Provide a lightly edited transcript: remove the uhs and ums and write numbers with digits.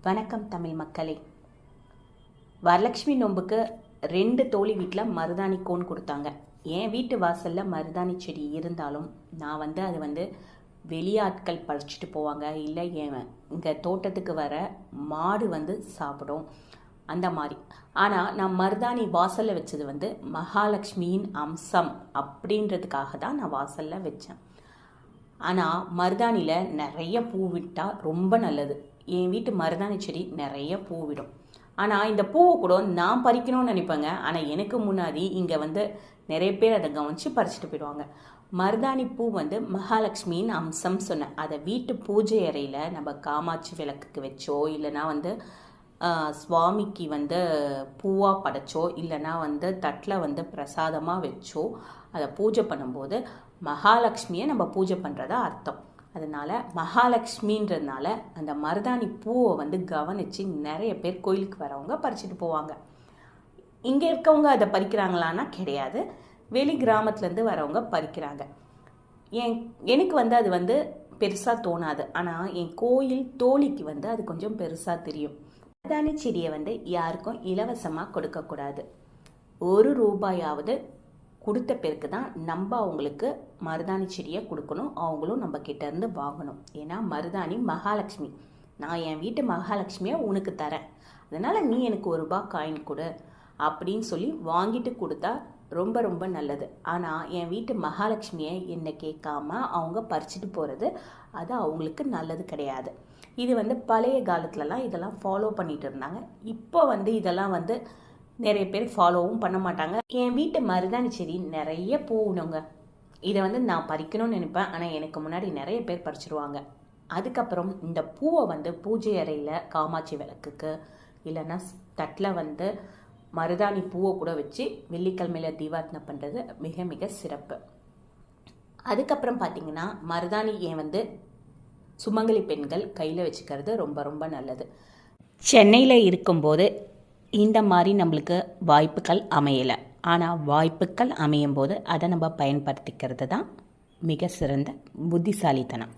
வணக்கம் தமிழ் மக்களே. வரலட்சுமி நோன்புக்கு 2 தோழி வீட்டில் மருதாணி கோன் கொடுத்தாங்க. என் வீட்டு வாசலில் மருதாணி செடி இருந்தாலும் நான் அது வெளியாட்கள் பறிச்சுட்டு போவாங்க, இல்லை இங்கே தோட்டத்துக்கு வர மாடு சாப்பிடும் அந்த மாதிரி. ஆனால் நான் மருதாணி வாசலில் வச்சது மகாலட்சுமியின் அம்சம் அப்படின்றதுக்காக தான் நான் வாசலில் வச்சேன். ஆனால் மருதாணியில் நிறைய பூ விட்டால் ரொம்ப நல்லது. என் வீட்டு மருதாணி செடி நிறைய பூ விடும். ஆனால் இந்த பூவை கூட நான் பறிக்கணும்னு நினைப்பேங்க. ஆனால் எனக்கு முன்னாடி இங்கே நிறைய பேர் அதை கவனித்து பறிச்சுட்டு போயிடுவாங்க. மருதாணி பூ மகாலட்சுமியின் அம்சம் சொன்னேன். அதை வீட்டு பூஜை அறையில் நம்ம காமாட்சி விளக்குக்கு வச்சோ, இல்லைனா சுவாமிக்கு பூவாக படைச்சோ, இல்லைனா தட்டில் பிரசாதமாக வச்சோ அதை பூஜை பண்ணும்போது மகாலட்சுமியை நம்ம பூஜை பண்ணுறதா அர்த்தம். அதனால் மகாலட்சுமின்றதுனால அந்த மருதாணி பூவை கவனித்து நிறைய பேர் கோயிலுக்கு வரவங்க பறிச்சுட்டு போவாங்க. இங்கே இருக்கவங்க அதை பறிக்கிறாங்களான்னா கிடையாது, வெளி கிராமத்துலேருந்து வரவங்க பறிக்கிறாங்க. எனக்கு அது பெருசாக தோணாது. ஆனால் என் கோயில் தோழிக்கு அது கொஞ்சம் பெருசாக தெரியும். மருதாணி செடியை யாருக்கும் இலவசமாக கொடுக்கக்கூடாது. 1 ரூபாயாவது கொடுத்த பேருக்கு தான் நம்ம அவங்களுக்கு மருதாணி செடியை கொடுக்கணும். அவங்களும் நம்ம கிட்டேருந்து வாங்கணும். ஏன்னா மருதாணி மகாலட்சுமி. நான் என் வீட்டு மகாலட்சுமியை உனக்கு தரேன், அதனால் நீ எனக்கு 1 ரூபா காயின் கொடு அப்படின்னு சொல்லி வாங்கிட்டு கொடுத்தா ரொம்ப ரொம்ப நல்லது. ஆனால் என் வீட்டு மகாலட்சுமியை என்னை கேட்காம அவங்க பறிச்சுட்டு போகிறது அது அவங்களுக்கு நல்லது கிடையாது. இது பழைய காலத்துலலாம் இதெல்லாம் ஃபாலோ பண்ணிட்டு இருந்தாங்க. இப்போ இதெல்லாம் நிறைய பேர் ஃபாலோவும் பண்ண மாட்டாங்க. என் வீட்டு மருதாணி செடி நிறைய பூவுணுங்க. இதை நான் பறிக்கணும்னு நினைப்பேன், ஆனால் எனக்கு முன்னாடி நிறைய பேர் பறிச்சிருவாங்க. அதுக்கப்புறம் இந்த பூவை பூஜை அறையில் காமாட்சி விளக்குக்கு, இல்லைன்னா தட்டில் மருதாணி பூவை கூட வச்சு வெள்ளிக்கிழமையில் தீபார்த்தனை பண்ணுறது மிக மிக சிறப்பு. அதுக்கப்புறம் பார்த்திங்கன்னா மருதாணி சுமங்கலி பெண்கள் கையில் வச்சுக்கிறது ரொம்ப ரொம்ப நல்லது. சென்னையில் இருக்கும்போது இந்த மாதிரி நம்மளுக்கு வாய்ப்புகள் அமையலை. ஆனால் வாய்ப்புகள் அமையும் போது அதை நம்ம பயன்படுத்திக்கிறது தான் மிக சிறந்த புத்திசாலித்தனம்.